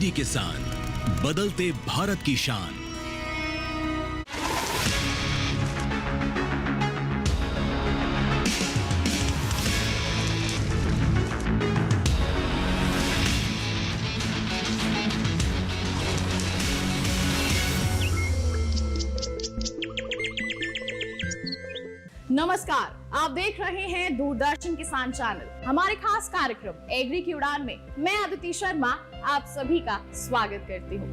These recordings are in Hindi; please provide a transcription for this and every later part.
डीडी किसान, बदलते भारत की शान। नमस्कार, आप देख रहे हैं दूरदर्शन किसान चैनल। हमारे खास कार्यक्रम एग्री की उड़ान में मैं अदिति शर्मा आप सभी का स्वागत करती हूँ।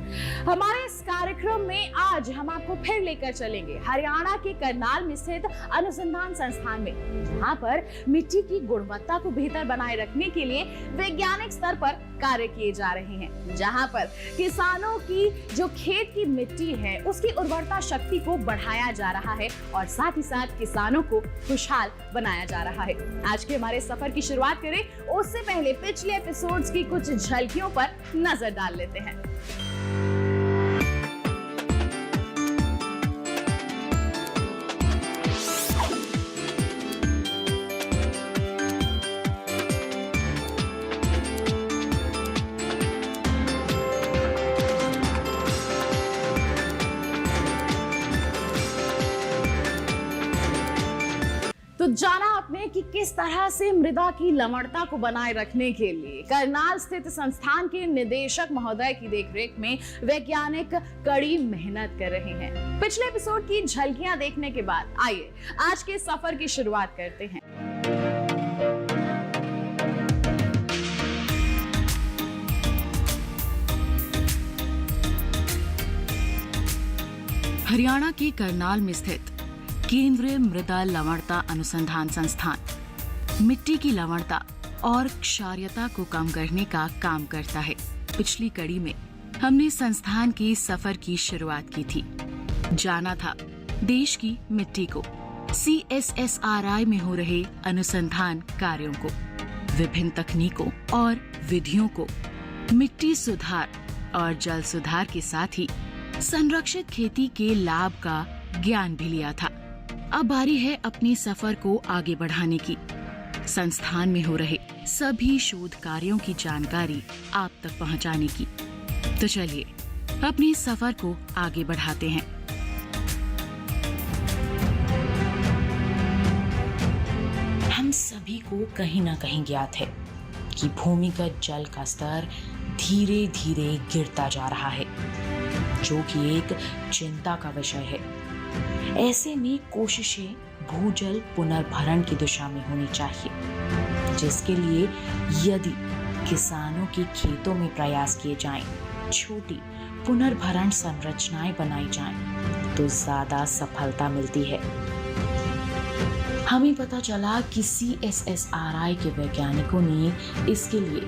हमारे इस कार्यक्रम में आज हम आपको फिर लेकर चलेंगे हरियाणा के करनाल में स्थित अनुसंधान संस्थान में, जहाँ पर मिट्टी की गुणवत्ता को बेहतर बनाए रखने के लिए वैज्ञानिक स्तर पर कार्य किए जा रहे हैं, जहाँ पर किसानों की जो खेत की मिट्टी है उसकी उर्वरता शक्ति को बढ़ाया जा रहा है और साथ ही साथ किसानों को खुशहाल बनाया जा रहा है। आज के हमारे सफर की शुरुआत करें उससे पहले पिछले एपिसोड्स की कुछ झलकियों पर नजर डाल लेते हैं। तो जाना आपने कि किस तरह से मृदा की लवणता को बनाए रखने के लिए करनाल स्थित संस्थान के निदेशक महोदय की देखरेख में वैज्ञानिक कड़ी मेहनत कर रहे हैं। पिछले एपिसोड की झलकियां देखने के बाद आइए आज के सफर की शुरुआत करते हैं। हरियाणा के करनाल में स्थित केंद्रीय मृदा लवणता अनुसंधान संस्थान मिट्टी की लवणता और क्षारीयता को कम करने का काम करता है। पिछली कड़ी में हमने संस्थान के सफर की शुरुआत की थी। जाना था देश की मिट्टी को, CSSRI में हो रहे अनुसंधान कार्यों को, विभिन्न तकनीकों और विधियों को, मिट्टी सुधार और जल सुधार के साथ ही संरक्षित खेती के लाभ का ज्ञान भी लिया था। अब बारी है अपने सफर को आगे बढ़ाने की, संस्थान में हो रहे सभी शोध कार्यों की जानकारी आप तक पहुंचाने की। तो चलिए अपने सफर को आगे बढ़ाते हैं। हम सभी को कहीं ना कहीं ज्ञात है कि भूमिगत जल का स्तर धीरे धीरे गिरता जा रहा है, जो कि एक चिंता का विषय है। ऐसे में कोशिशें भूजल पुनर्भरण की दिशा में होनी चाहिए, जिसके लिए यदि किसानों के खेतों में प्रयास किए जाएं, छोटी पुनर्भरण संरचनाएं बनाई जाएं, तो ज्यादा सफलता मिलती है। हमें पता चला कि CSSRI के वैज्ञानिकों ने इसके लिए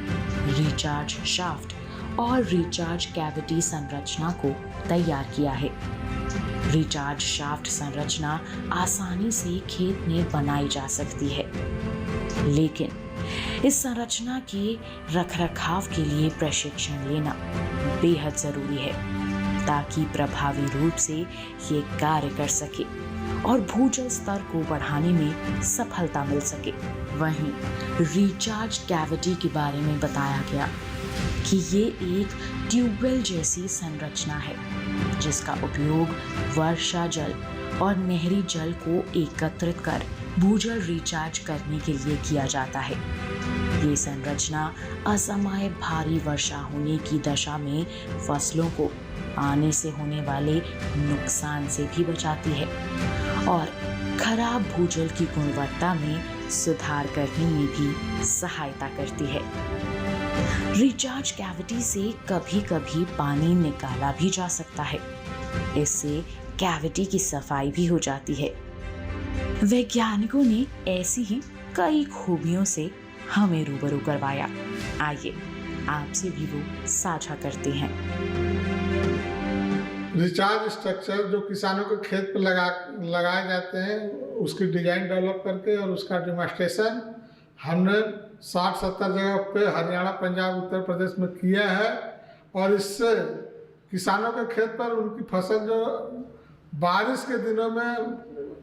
रिचार्ज शाफ्ट और रिचार्ज कैविटी संरचना को तैयार किया है। रिचार्ज शाफ्ट संरचना आसानी से खेत में बनाई जा सकती है, लेकिन इस संरचना के रखरखाव के लिए प्रशिक्षण लेना बेहद जरूरी है, ताकि प्रभावी रूप से ये कार्य कर सके और भूजल स्तर को बढ़ाने में सफलता मिल सके। वहीं रिचार्ज कैविटी के बारे में बताया गया कि ये एक ट्यूबवेल जैसी संरचना है, जिसका उपयोग वर्षा जल और नहरी जल को एकत्रित कर भूजल रिचार्ज करने के लिए किया जाता है। ये संरचना असमय भारी वर्षा होने की दशा में फसलों को आने से होने वाले नुकसान से भी बचाती है और खराब भूजल की गुणवत्ता में सुधार करने में भी सहायता करती है। रिचार्ज कैविटी से कभी कभी पानी निकाला भी जा सकता है, इससे कैविटी की सफाई भी हो जाती है। वैज्ञानिकों ने ऐसी ही कई खूबियों से हमें रूबरू करवाया। आइए आपसे भी वो साझा करते हैं। रिचार्ज स्ट्रक्चर जो किसानों के खेत पर लगाए जाते हैं, उसकी डिजाइन डेवलप करके और उसका डेमोन्स्ट्रेशन हमने 60-70 जगह पे हरियाणा, पंजाब, उत्तर प्रदेश में किया है। और इससे किसानों के खेत पर उनकी फसल जो बारिश के दिनों में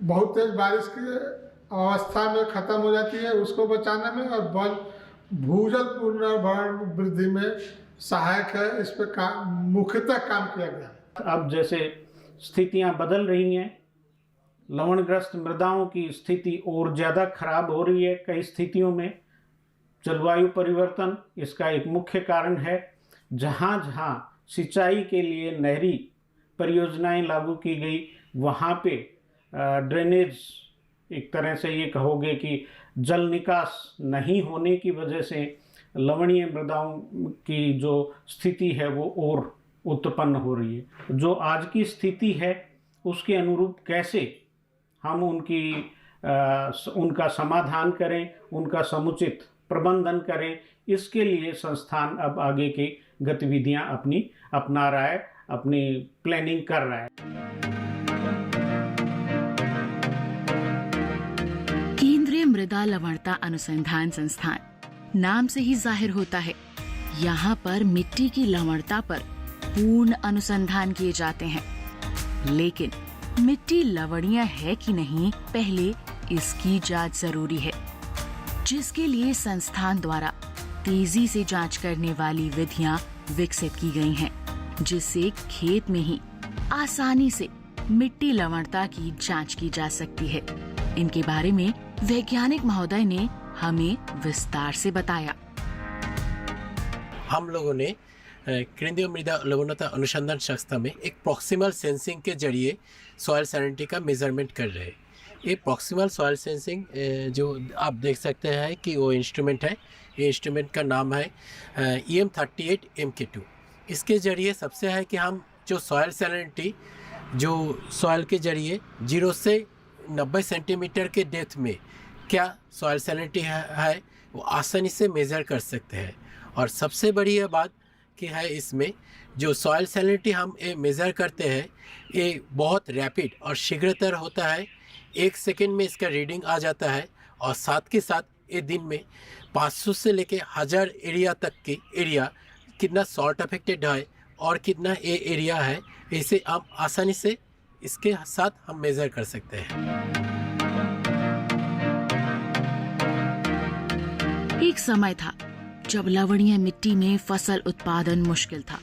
बहुत तेज बारिश की अवस्था में ख़त्म हो जाती है, उसको बचाने में और भूजल पुनर्भरण वृद्धि में सहायक है, इस पर मुख्यतः काम किया गया है। अब जैसे स्थितियां बदल रही हैं, लवणग्रस्त मृदाओं की स्थिति और ज़्यादा खराब हो रही है कई स्थितियों में। जलवायु परिवर्तन इसका एक मुख्य कारण है। जहाँ जहाँ सिंचाई के लिए नहरी परियोजनाएं लागू की गई, वहाँ पे ड्रेनेज, एक तरह से ये कहोगे कि जल निकास नहीं होने की वजह से लवणीय मृदाओं की जो स्थिति है वो और उत्पन्न हो रही है। जो आज की स्थिति है उसके अनुरूप कैसे हम उनका समाधान करें, उनका समुचित प्रबंधन करें, इसके लिए संस्थान अब आगे की गतिविधियां अपना रहा है, अपनी प्लानिंग कर रहा है। केंद्रीय मृदा लवणता अनुसंधान संस्थान नाम से ही जाहिर होता है, यहाँ पर मिट्टी की लवणता पर पूर्ण अनुसंधान किए जाते हैं। लेकिन मिट्टी लवणीय है कि नहीं, पहले इसकी जांच जरूरी है, जिसके लिए संस्थान द्वारा तेजी से जांच करने वाली विधियां विकसित की गई हैं, जिससे खेत में ही आसानी से मिट्टी लवणता की जांच की जा सकती है। इनके बारे में वैज्ञानिक महोदय ने हमें विस्तार से बताया। हम लोगों ने केंद्रीय मृदा लवणता अनुसंधान संस्था में एक प्रॉक्सिमल सेंसिंग के जरिए सॉइल सैलिनिटी का मेजरमेंट कर रहे हैं। ये प्रॉक्सिमल सॉइल सेंसिंग जो आप देख सकते हैं कि वो इंस्ट्रूमेंट है, ये इंस्ट्रूमेंट का नाम है EM38 MK2। इसके ज़रिए सबसे है कि हम जो सॉइल सैलिनिटी जो सॉइल के ज़रिए 0 से 90 सेंटीमीटर के डेप्थ में क्या सॉइल सैलिनिटी है वो आसानी से मेज़र कर सकते हैं। और सबसे बड़ी यह बात कि है इसमें जो सॉइल सैलिनिटी हम मेज़र करते हैं ये बहुत रैपिड और शीघ्रतर होता है। 1 सेकेंड में इसका रीडिंग आ जाता है और साथ के साथ ये दिन में 500 से लेके 1000 एरिया तक की एरिया कितना सॉल्ट अफेक्टेड है और कितना ये एरिया है, इसे आप आसानी से इसके साथ हम मेज़र कर सकते हैं। एक समय था जब लवणीय मिट्टी में फसल उत्पादन मुश्किल था।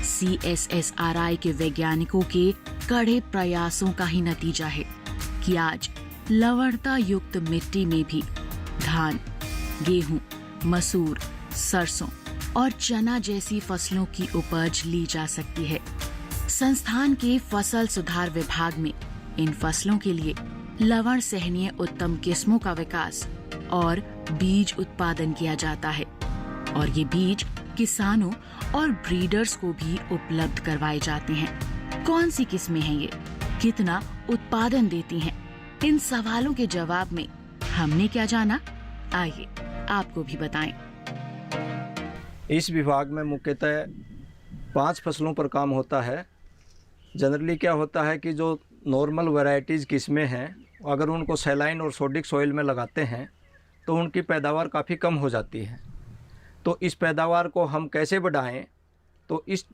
CSSRI के वैज्ञानिकों के कड़े प्रयासों का ही नतीजा है कि आज लवणता युक्त मिट्टी में भी धान, गेहूं, मसूर, सरसों और चना जैसी फसलों की उपज ली जा सकती है। संस्थान के फसल सुधार विभाग में इन फसलों के लिए लवण सहनीय उत्तम किस्मों का विकास और बीज उत्पादन किया जाता है और ये बीज किसानों और ब्रीडर्स को भी उपलब्ध करवाए जाते हैं। कौन सी किस्में हैं ये, कितना उत्पादन देती हैं, इन सवालों के जवाब में हमने क्या जाना, आइए आपको भी बताएं। इस विभाग में मुख्यतः 5 फसलों पर काम होता है। जनरली क्या होता है कि जो नॉर्मल वैरायटीज़ किस्में हैं, अगर उनको सैलाइन और सोडिक सॉइल में लगाते हैं तो उनकी पैदावार काफ़ी कम हो जाती है। तो इस पैदावार को हम कैसे बढ़ाएं, तो इस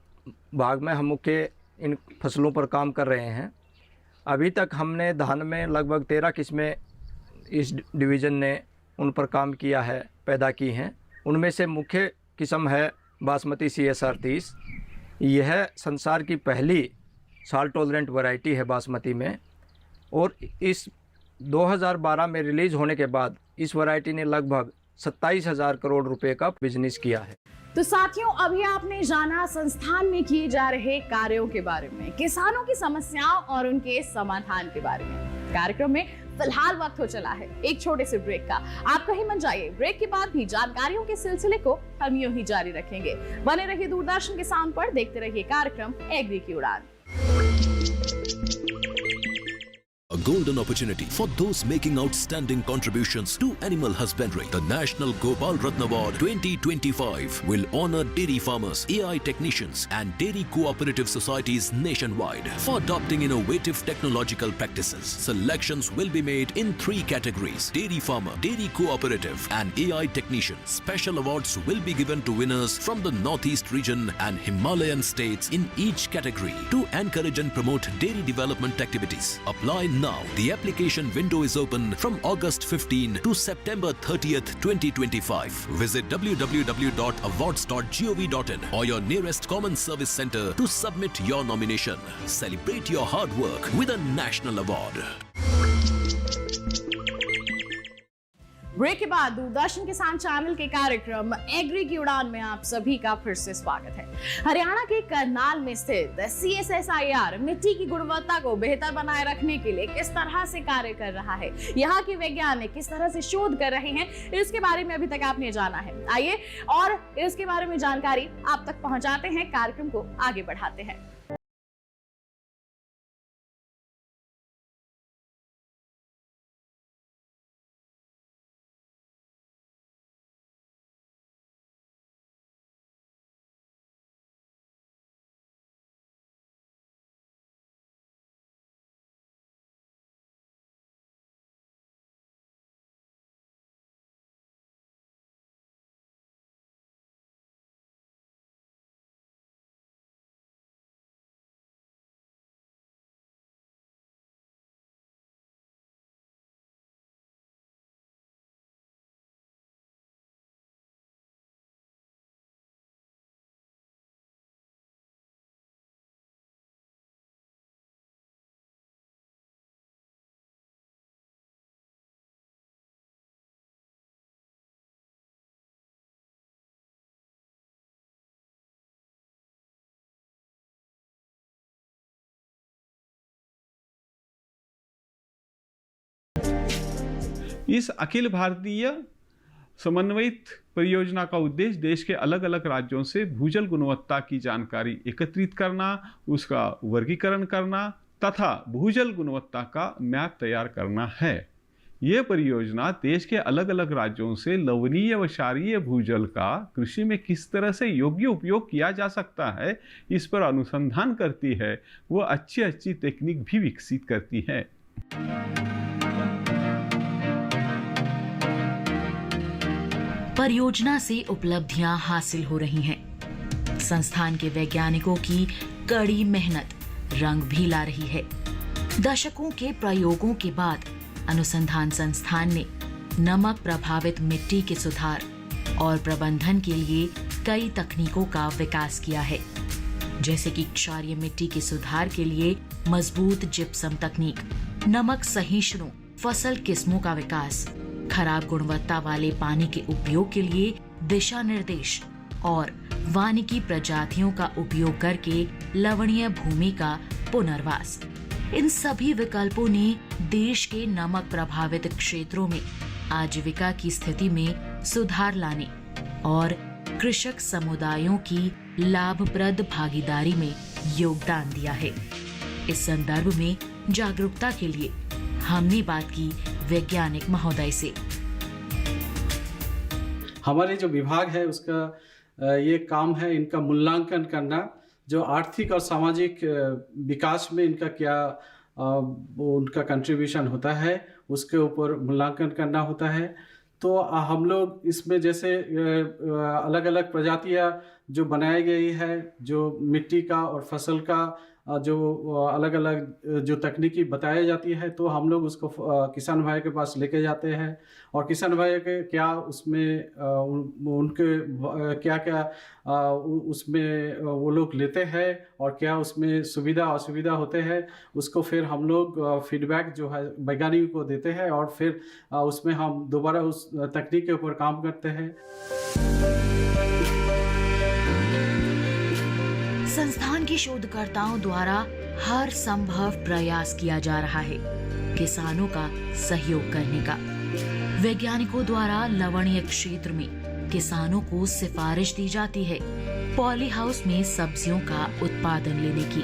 भाग में हम मुख्य इन फसलों पर काम कर रहे हैं। अभी तक हमने धान में लगभग 13 किस्में इस डिवीज़न ने उन पर काम किया है, पैदा की हैं। उनमें से मुख्य किस्म है बासमती CSR 30। यह संसार की पहली साल्ट टॉलरेंट वैरायटी है बासमती में, और इस 2012 में रिलीज़ होने के बाद इस वैरायटी ने लगभग 27,000 करोड़ रुपए का बिजनेस किया है। तो साथियों, अभी आपने जाना संस्थान में किए जा रहे कार्यों के बारे में, किसानों की समस्याओं और उनके समाधान के बारे में। कार्यक्रम में फिलहाल वक्त हो चला है एक छोटे से ब्रेक का। आप कहीं मत जाइए, ब्रेक के बाद भी जानकारियों के सिलसिले को हम यूं ही जारी रखेंगे। बने रहिए दूरदर्शन किसान पर, देखते रहिए कार्यक्रम एग्री की उड़ान। A golden opportunity for those making outstanding contributions to animal husbandry. The National Gopal Ratna Award 2025 will honor dairy farmers, AI technicians and dairy cooperative societies nationwide for adopting innovative technological practices. Selections will be made in 3 categories: dairy farmer, dairy cooperative and AI technician. Special awards will be given to winners from the Northeast region and Himalayan states in each category to encourage and promote dairy development activities. Apply now now. The application window is open from August 15 to September 30th, 2025. Visit www.awards.gov.in or your nearest common service center to submit your nomination. Celebrate your hard work with a national award. Break के बाद दूरदर्शन किसान चैनल के कार्यक्रम एग्री की उड़ान में आप सभी का फिर से स्वागत है। हरियाणा के करनाल में स्थित CSSIR मिट्टी की गुणवत्ता को बेहतर बनाए रखने के लिए किस तरह से कार्य कर रहा है, यहाँ के वैज्ञानिक किस तरह से शोध कर रहे हैं, इसके बारे में अभी तक आपने जाना है। आइए और इसके बारे में जानकारी आप तक पहुंचाते हैं, कार्यक्रम को आगे बढ़ाते हैं। इस अखिल भारतीय समन्वित परियोजना का उद्देश्य देश के अलग अलग राज्यों से भूजल गुणवत्ता की जानकारी एकत्रित करना, उसका वर्गीकरण करना तथा भूजल गुणवत्ता का मैप तैयार करना है। ये परियोजना देश के अलग अलग राज्यों से लवणीय व क्षारीय भूजल का कृषि में किस तरह से योग्य उपयोग किया जा सकता है, इस पर अनुसंधान करती है। वो अच्छी तकनीक भी विकसित करती है। परियोजना से उपलब्धियां हासिल हो रही हैं। संस्थान के वैज्ञानिकों की कड़ी मेहनत रंग भी ला रही है। दशकों के प्रयोगों के बाद अनुसंधान संस्थान ने नमक प्रभावित मिट्टी के सुधार और प्रबंधन के लिए कई तकनीकों का विकास किया है, जैसे कि क्षारीय मिट्टी के सुधार के लिए मजबूत जिप्सम तकनीक, नमक सहिष्णु फसल किस्मों का विकास, खराब गुणवत्ता वाले पानी के उपयोग के लिए दिशा निर्देश और वानिकी प्रजातियों का उपयोग करके लवणीय भूमि का पुनर्वास। इन सभी विकल्पों ने देश के नमक प्रभावित क्षेत्रों में आजीविका की स्थिति में सुधार लाने और कृषक समुदायों की लाभप्रद भागीदारी में योगदान दिया है। इस संदर्भ में जागरूकता के लिए हमने बात की वैज्ञानिक महोदय से। हमारे जो विभाग है उसका ये काम है इनका मूल्यांकन करना, जो आर्थिक और सामाजिक विकास में इनका क्या उनका कंट्रीब्यूशन होता है, उसके ऊपर मूल्यांकन करना होता है। तो हम लोग इसमें जैसे अलग अलग प्रजातियां जो बनाई गई है, जो मिट्टी का और फसल का जो अलग अलग जो तकनीकी बताई जाती है, तो हम लोग उसको किसान भाई के पास लेके जाते हैं और किसान भाई के क्या उसमें उनके क्या क्या उसमें वो लोग लेते हैं और क्या उसमें सुविधा असुविधा होते हैं, उसको फिर हम लोग फीडबैक जो है वैज्ञानिकों को देते हैं और फिर उसमें हम दोबारा उस तकनीक के ऊपर काम करते हैं। संस्थान के शोधकर्ताओं द्वारा हर संभव प्रयास किया जा रहा है किसानों का सहयोग करने का। वैज्ञानिकों द्वारा लवणीय क्षेत्र में किसानों को सिफारिश दी जाती है पॉली हाउस में सब्जियों का उत्पादन लेने की,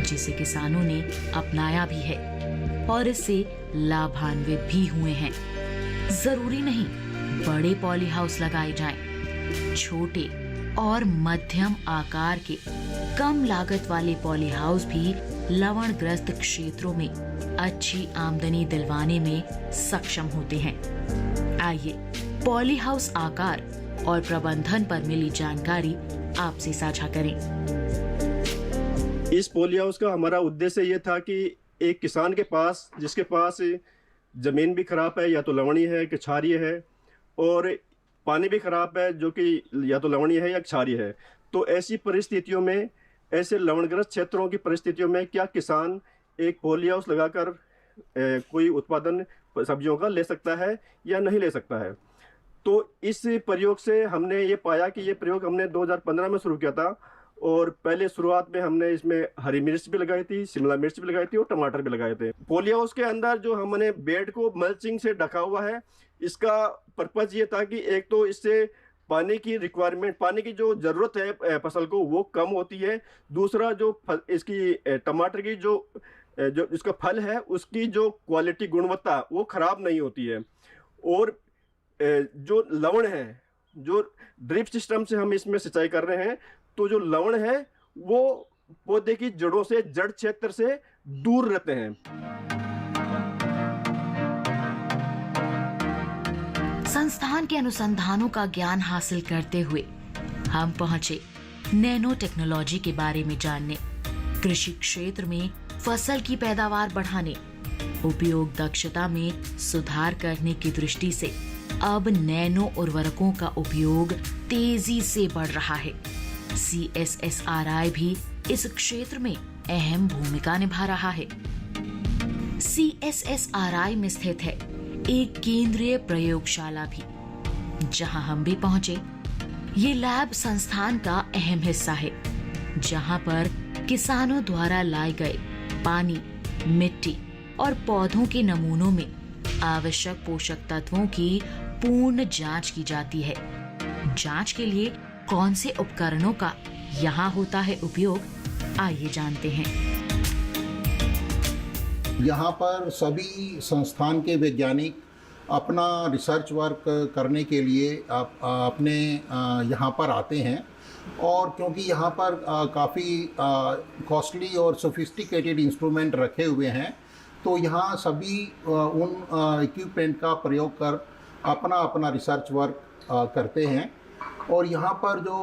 जिसे किसानों ने अपनाया भी है और इससे लाभान्वित भी हुए हैं। जरूरी नहीं बड़े पॉली हाउस लगाए जाएं, छोटे और मध्यम आकार के कम लागत वाले पॉली हाउस भी लवणग्रस्त क्षेत्रों में अच्छी आमदनी दिलवाने में सक्षम होते हैं। आइए पॉली हाउस आकार और प्रबंधन पर मिली जानकारी आपसे साझा करें। इस पॉली हाउस का हमारा उद्देश्य ये था कि एक किसान के पास, जिसके पास ज़मीन भी ख़राब है, या तो लवणीय है कि क्षारीय है, और पानी भी ख़राब है जो कि या तो लवणीय है या क्षारीय है, तो ऐसी परिस्थितियों में, ऐसे लवणग्रस्त क्षेत्रों की परिस्थितियों में क्या किसान एक पॉली हाउस लगाकर कोई उत्पादन सब्जियों का ले सकता है या नहीं ले सकता है? तो इस प्रयोग से हमने ये पाया कि ये प्रयोग हमने 2015 में शुरू किया था, और पहले शुरुआत में हमने इसमें हरी मिर्च भी लगाई थी, शिमला मिर्च भी लगाई थी और टमाटर भी लगाए थे। पॉली हाउस के अंदर जो हमने बेड को मल्चिंग से ढका हुआ है, इसका पर्पज़ ये था कि एक तो इससे पानी की रिक्वायरमेंट, पानी की जो ज़रूरत है फसल को, वो कम होती है। दूसरा, जो इसकी टमाटर की जो इसका फल है, उसकी जो क्वालिटी, गुणवत्ता, वो ख़राब नहीं होती है। और जो लवण है, जो ड्रिप सिस्टम से हम इसमें सिंचाई कर रहे हैं, तो जो लवण है वो पौधे की जड़ों से, जड़ क्षेत्र से दूर रहते हैं। संस्थान के अनुसंधानों का ज्ञान हासिल करते हुए हम पहुंचे नैनो टेक्नोलॉजी के बारे में जानने। कृषि क्षेत्र में फसल की पैदावार बढ़ाने, उपयोग दक्षता में सुधार करने की दृष्टि से अब नैनो उर्वरकों का उपयोग तेजी से बढ़ रहा है। CSSRI भी इस क्षेत्र में अहम भूमिका निभा रहा है। CSSRI में स्थित है एक केंद्रीय प्रयोगशाला भी, जहां हम भी पहुंचे। ये लैब संस्थान का अहम हिस्सा है, जहां पर किसानों द्वारा लाए गए पानी, मिट्टी और पौधों के नमूनों में आवश्यक पोषक तत्वों की पूर्ण जांच की जाती है। जांच के लिए कौन से उपकरणों का यहाँ होता है उपयोग, आइए जानते हैं। यहाँ पर सभी संस्थान के वैज्ञानिक अपना रिसर्च वर्क करने के लिए अपने यहाँ पर आते हैं, और क्योंकि यहाँ पर काफ़ी कॉस्टली और सोफिस्टिकेटेड इंस्ट्रूमेंट रखे हुए हैं, तो यहाँ सभी उन इक्विपमेंट का प्रयोग कर अपना अपना रिसर्च वर्क करते हैं। और यहाँ पर जो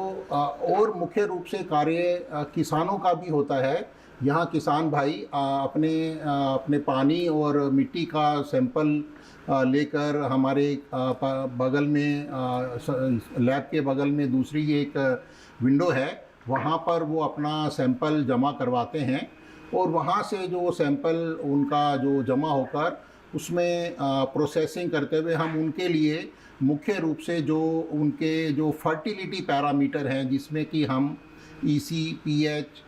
और मुख्य रूप से कार्य किसानों का भी होता है। यहाँ किसान भाई अपने पानी और मिट्टी का सैंपल लेकर हमारे बगल में, लैब के बगल में दूसरी एक विंडो है, वहाँ पर वो अपना सैंपल जमा करवाते हैं, और वहाँ से जो सैंपल उनका जो जमा होकर उसमें प्रोसेसिंग करते हुए हम उनके लिए मुख्य रूप से जो उनके जो फर्टिलिटी पैरामीटर हैं, जिसमें कि हम EC, pH,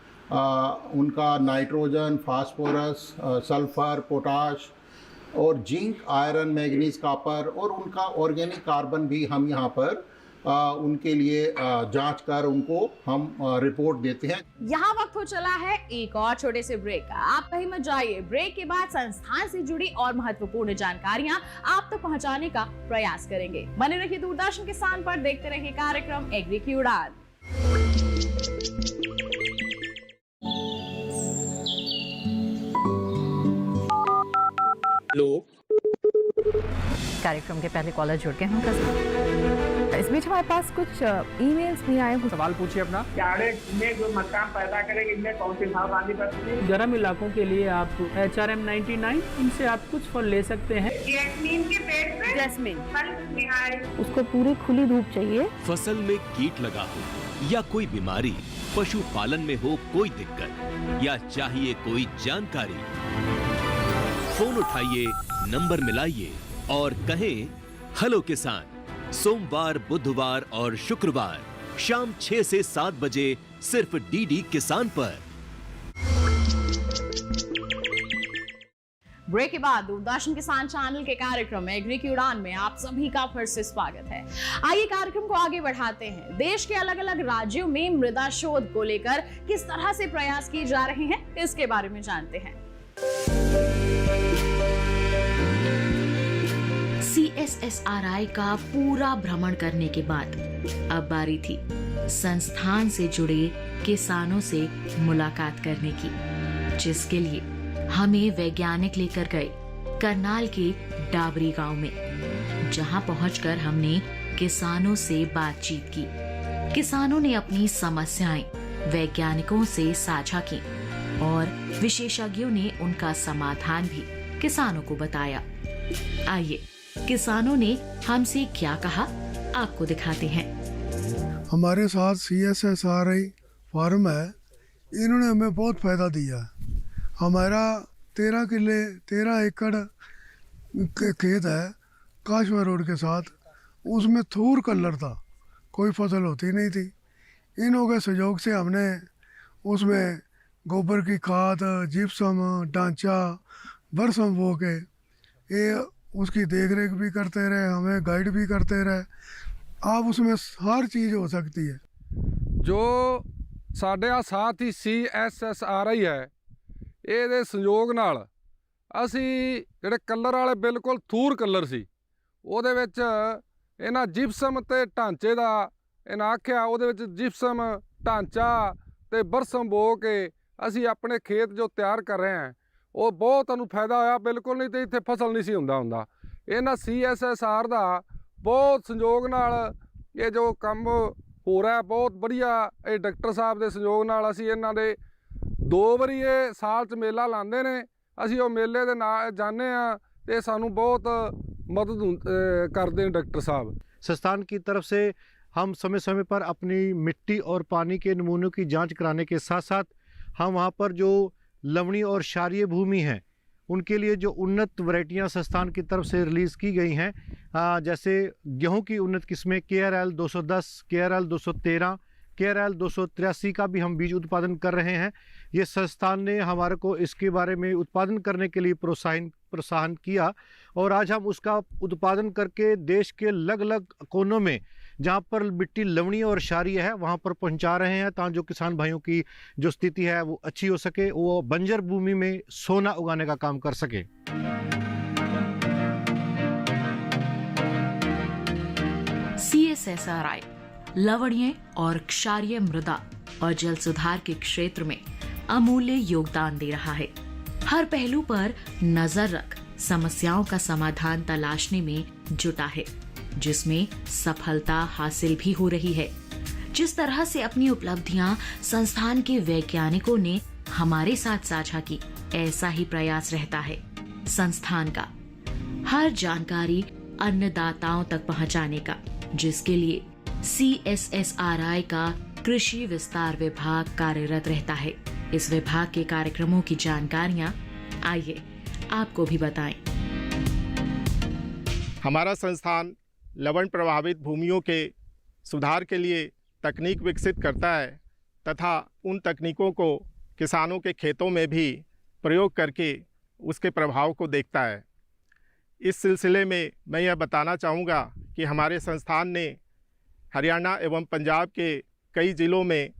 उनका नाइट्रोजन, फास्फोरस, सल्फर, पोटाश और जिंक, आयरन, मैग्नीज, कॉपर और उनका ऑर्गेनिक कार्बन भी हम यहाँ पर उनके लिए जांच कर उनको हम रिपोर्ट देते हैं। यहाँ वक्त हो चला है एक और छोटे से ब्रेक का। आप कहीं मत जाइए। ब्रेक के बाद संस्थान से जुड़ी और महत्वपूर्ण जानकारियाँ आप तक पहुँचाने का प्रयास करेंगे। बने रहिए दूरदर्शन किसान पर, देखते रहिए कार्यक्रम एग्री की उड़ान। हेलो, कार्यक्रम के पहले कॉलर जुड़ गए हैं। इस बीच हमारे पास कुछ ईमेल्स भी आए हैं। सवाल पूछिए अपना। में जो मकान पैदा करेंगे, इनमें कौन सी सावधानी बरतनी है? गर्म इलाकों के लिए आप HRM 99, इनसे आप कुछ फल ले सकते हैं। जैस्मीन के पेड़ पे जैस्मीन फल निहार, उसको पूरी खुली धूप चाहिए। फसल में कीट लगा हो या कोई बीमारी, पशुपालन में हो कोई दिक्कत या चाहिए कोई जानकारी, फोन उठाइए, नंबर मिलाइए और कहें हेलो किसान। सोमवार, बुधवार और शुक्रवार शाम 6 से 7 बजे सिर्फ DD किसान पर। ब्रेक के बाद दूरदर्शन किसान चैनल के कार्यक्रम एग्री की उड़ान में आप सभी का फिर से स्वागत है। आइए कार्यक्रम को आगे बढ़ाते हैं। देश के अलग अलग राज्यों में मृदा शोध को लेकर किस तरह से प्रयास किए जा रहे हैं, इसके बारे में जानते हैं। CSSRI का पूरा भ्रमण करने के बाद अब बारी थी संस्थान से जुड़े किसानों से मुलाकात करने की, जिसके लिए हमें वैज्ञानिक लेकर गए करनाल के डाबरी गांव में, जहां पहुंचकर हमने किसानों से बातचीत की। किसानों ने अपनी समस्याएं वैज्ञानिकों से साझा की और विशेषज्ञों ने उनका समाधान भी किसानों को बताया। आइए किसानों ने हमसे क्या कहा आपको दिखाते हैं। हमारे साथ CSSRI फार्म है, इन्होंने हमें बहुत फायदा दिया। हमारा 13 एकड़ खेत है काशवा रोड के साथ, उसमें थूर कलर था, कोई फसल होती नहीं थी। इनों के सहयोग से हमने उसमें गोबर की खाद, जिप्सम, ढांचा, बरसम बो के ये उसकी देखरेख भी करते रहे, हमें गाइड भी करते रहे। आप उसमें हर चीज़ हो सकती है। जो साढ़े साथ ही CSSRI है, ਇਹਦੇ ਸੰਯੋਗ ਨਾਲ ਅਸੀਂ ਜਿਹੜੇ ਕਲਰ ਵਾਲੇ ਬਿਲਕੁਲ ਥੂਰ ਕਲਰ ਸੀ, ਉਹਦੇ ਵਿੱਚ ਇਹਨਾਂ ਜਿਪਸਮ ਤੇ ਢਾਂਚੇ ਦਾ ਇਹਨਾਂ ਆਖਿਆ, ਉਹਦੇ ਵਿੱਚ ਜਿਪਸਮ, ਢਾਂਚਾ ਤੇ ਬਰਸਮ ਬੋ ਕੇ ਅਸੀਂ ਆਪਣੇ ਖੇਤ ਜੋ ਤਿਆਰ ਕਰ ਰਹੇ ਹਾਂ, ਉਹ ਬਹੁਤ ਤੁਹਾਨੂੰ ਫਾਇਦਾ ਹੋਇਆ। ਬਿਲਕੁਲ ਨਹੀਂ ਤੇ ਇੱਥੇ ਫਸਲ ਨਹੀਂ ਸੀ ਹੁੰਦਾ। ਇਹਨਾਂ CSSR ਦਾ ਬਹੁਤ ਸੰਯੋਗ ਨਾਲ ਇਹ ਜੋ ਕੰਮ ਹੋ ਰਿਹਾ ਬਹੁਤ ਵਧੀਆ। ਇਹ ਡਾਕਟਰ ਸਾਹਿਬ ਦੇ ਸੰਯੋਗ ਨਾਲ ਅਸੀਂ ਇਹਨਾਂ ਦੇ 2 ਵਾਰੀ ਇਹ ਸਾਲ 'ਚ ਮੇਲਾ ਲਾਉਂਦੇ ਨੇ, ਅਸੀਂ ਉਹ ਮੇਲੇ ਦੇ ਨਾਲ ਜਾਂਦੇ ਹਾਂ ਤੇ ਸਾਨੂੰ ਬਹੁਤ मदद करते हैं डॉक्टर साहब। संस्थान की तरफ से हम समय समय पर अपनी मिट्टी और पानी के नमूनों की जांच कराने के साथ साथ हम वहां पर जो लवणीय और क्षारीय भूमि है उनके लिए जो उन्नत वैरायटियां संस्थान की तरफ से रिलीज़ की गई हैं, जैसे गेहूं की उन्नत किस्में KRL 210, KRL 213, KRL 283 का भी हम बीज उत्पादन कर रहे हैं। ये संस्थान ने हमारे को इसके बारे में उत्पादन करने के लिए प्रोत्साहन किया और आज हम उसका उत्पादन करके देश के अलग अलग कोनों में जहाँ पर मिट्टी लवणीय और क्षारीय है वहाँ पर पहुँचा रहे हैं, ताकि जो किसान भाइयों की जो स्थिति है वो अच्छी हो सके, वो बंजर भूमि में सोना उगाने का काम कर सके। CSSRI लवणीय और क्षारीय मृदा और जल सुधार के क्षेत्र में अमूल्य योगदान दे रहा है। हर पहलू पर नजर रख समस्याओं का समाधान तलाशने में जुटा है, जिसमें सफलता हासिल भी हो रही है। जिस तरह से अपनी उपलब्धियां संस्थान के वैज्ञानिकों ने हमारे साथ साझा की, ऐसा ही प्रयास रहता है संस्थान का हर जानकारी अन्नदाताओं तक पहुंचाने का, जिसके लिए CSSRI का कृषि विस्तार विभाग कार्यरत रहता है। इस विभाग के कार्यक्रमों की जानकारियां आइए आपको भी बताएं। हमारा संस्थान लवण प्रभावित भूमियों के सुधार के लिए तकनीक विकसित करता है तथा उन तकनीकों को किसानों के खेतों में भी प्रयोग करके उसके प्रभाव को देखता है। इस सिलसिले में मैं यह बताना चाहूँगा कि हमारे संस्थान ने हरियाणा एवं पंजाब के कई ज़िलों में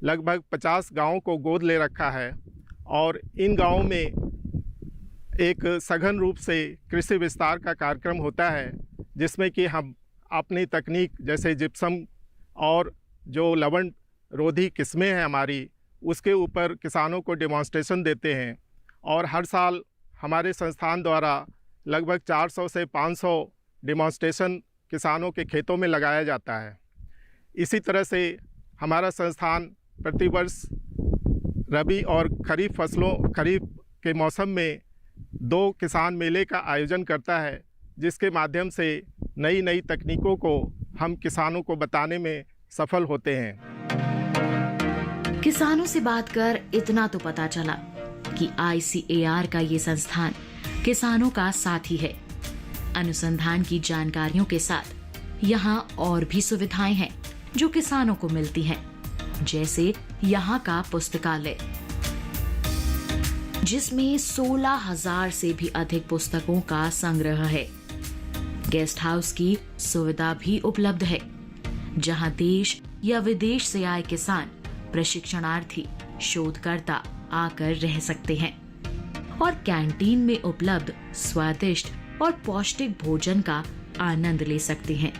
लगभग 50 गांवों को गोद ले रखा है और इन गांवों में एक सघन रूप से कृषि विस्तार का कार्यक्रम होता है, जिसमें कि हम अपनी तकनीक जैसे जिप्सम और जो लवण रोधी किस्में हैं हमारी, उसके ऊपर किसानों को डेमोन्स्ट्रेशन देते हैं और हर साल हमारे संस्थान द्वारा लगभग 400 से 500 डेमोन्स्ट्रेशन किसानों के खेतों में लगाया जाता है। इसी तरह से हमारा संस्थान प्रतिवर्ष रबी और खरीफ के मौसम में 2 किसान मेले का आयोजन करता है, जिसके माध्यम से नई नई तकनीकों को हम किसानों को बताने में सफल होते हैं। किसानों से बात कर इतना तो पता चला कि ICAR का ये संस्थान किसानों का साथी है। अनुसंधान की जानकारियों के साथ यहाँ और भी सुविधाएं हैं जो किसानों को मिलती हैं, जैसे यहाँ का पुस्तकालय, जिसमें 16,000 से भी अधिक पुस्तकों का संग्रह है। गेस्ट हाउस की सुविधा भी उपलब्ध है, जहाँ देश या विदेश से आए किसान, प्रशिक्षणार्थी, शोधकर्ता आकर रह सकते हैं और कैंटीन में उपलब्ध स्वादिष्ट और पौष्टिक भोजन का आनंद ले सकते हैं।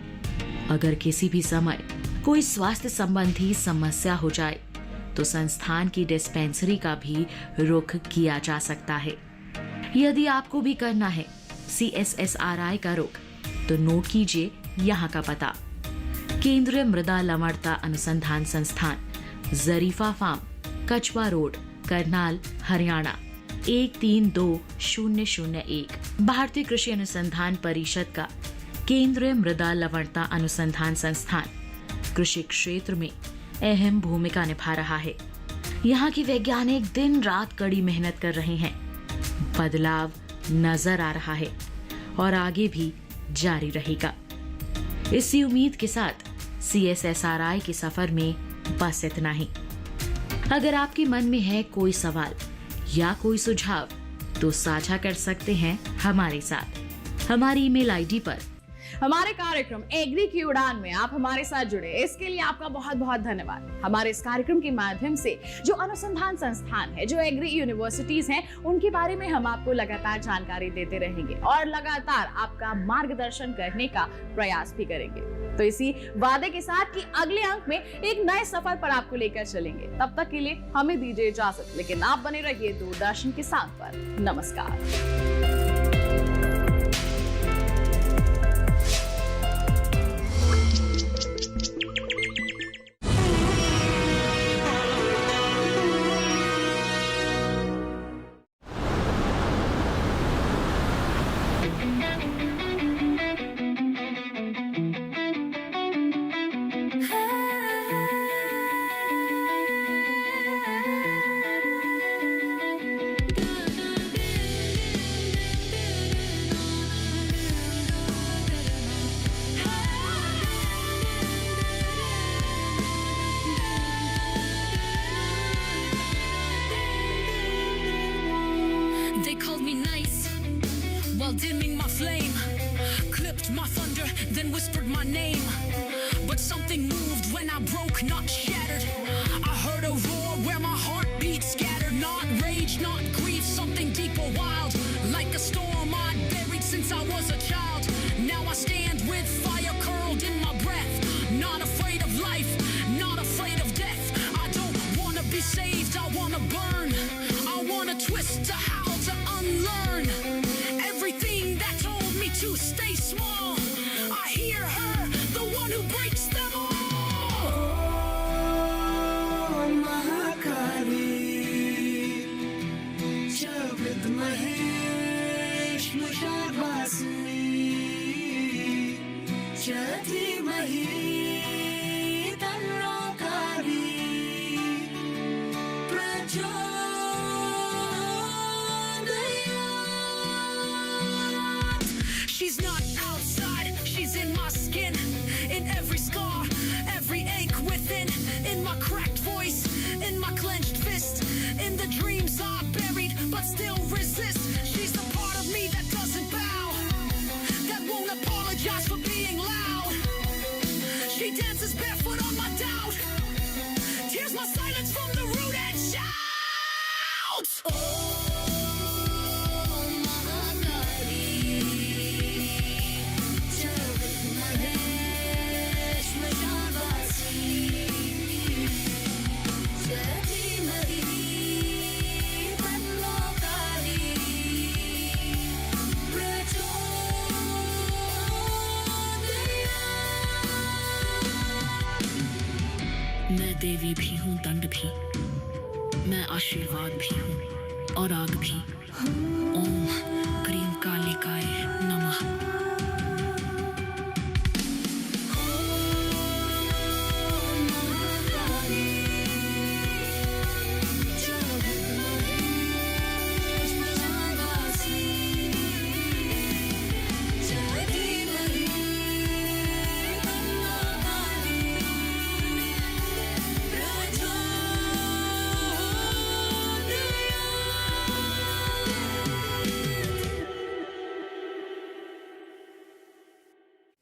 अगर किसी भी समय कोई स्वास्थ्य संबंधी समस्या हो जाए तो संस्थान की डिस्पेंसरी का भी रुख किया जा सकता है। यदि आपको भी करना है CSSRI का रुख, तो नोट कीजिए यहाँ का पता। केंद्रीय मृदा लवणता अनुसंधान संस्थान, जरीफा फार्म, कछवा रोड, करनाल, हरियाणा 132001। भारतीय कृषि अनुसंधान परिषद का केंद्रीय मृदा लवणता अनुसंधान संस्थान कृषि क्षेत्र में अहम भूमिका निभा रहा है। यहाँ के वैज्ञानिक दिन रात कड़ी मेहनत कर रहे हैं। बदलाव नजर आ रहा है और आगे भी जारी रहेगा। इसी उम्मीद के साथ CSSRI के सफर में बस इतना ही। अगर आपके मन में है कोई सवाल या कोई सुझाव तो साझा कर सकते हैं हमारे साथ हमारी ईमेल आईडी पर। हमारे कार्यक्रम एग्री की उड़ान में आप हमारे साथ जुड़े, इसके लिए आपका बहुत बहुत धन्यवाद। हमारे इस कार्यक्रम के माध्यम से जो अनुसंधान संस्थान है, जो एग्री यूनिवर्सिटीज हैं, उनके बारे में हम आपको लगातार जानकारी देते रहेंगे और लगातार आपका मार्गदर्शन करने का प्रयास भी करेंगे। तो इसी वादे के साथ कि अगले अंक में एक नए सफर पर आपको लेकर चलेंगे। तब तक के लिए हमें दीजिए इजाजत, लेकिन आप बने रहिए दूरदर्शन किसान पर। नमस्कार। They called me nice while dimming my flame, clipped my thunder, then whispered my name. But something moved when I broke, not shattered. I heard a roar where my heartbeat scattered. Not rage, not grief, something deep or wild, like a storm I'd buried since I was a child. Now I stand with fire curled in my breath, not afraid of life, not afraid of death. I don't wanna be saved, I wanna burn. I wanna twist to how to unlearn everything that told me to stay small. I hear her, the one who breaks them all. Oh, Mahakali, Chavit Mahesh, Mushabasmi, Chati Mahi, Tanokari, Prajo. She's not outside, she's in my skin, in every scar, every ache within, in my cracked voice, in my clenched fist, in the dreams I buried but still resist. She's the part of me that doesn't bow, that won't apologize for being loud. She dances barefoot on my doubt, tears my silence from the root and shouts. Oh. मैं देवी भी हूँ, दंड भी, मैं आशीर्वाद भी हूँ और आग भी। ओम क्रीम कालिकाय नमः।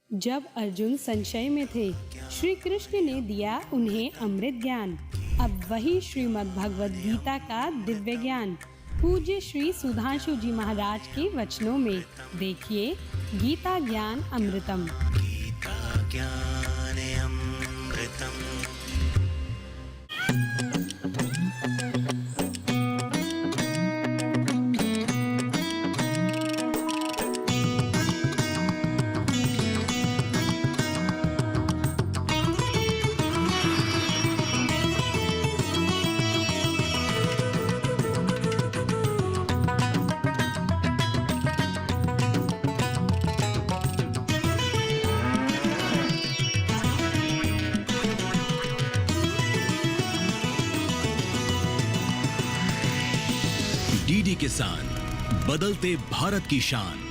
जब अर्जुन संशय में थे, श्री कृष्ण ने दिया उन्हें अमृत ज्ञान। अब वही श्रीमद् भगवद गीता का दिव्य ज्ञान पूज्य श्री सुधांशु जी महाराज के वचनों में देखिए गीता ज्ञान अमृतम। गीता ज्ञान अमृतम। किसान, बदलते भारत की शान।